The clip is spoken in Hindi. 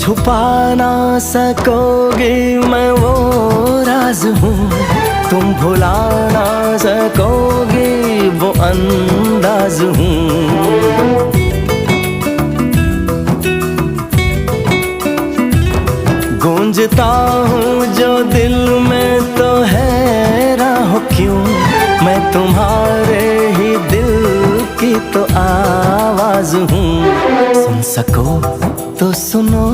छुपा ना सकोगी मैं वो राज हूँ, तुम भुला ना सकोगी वो अंदाज हूँ। गूंजता हूँ जो दिल में तो हैरान हो क्यों, मैं तुम्हारे ही दिल की तो आवाज हूँ। सुन सको तो सुनो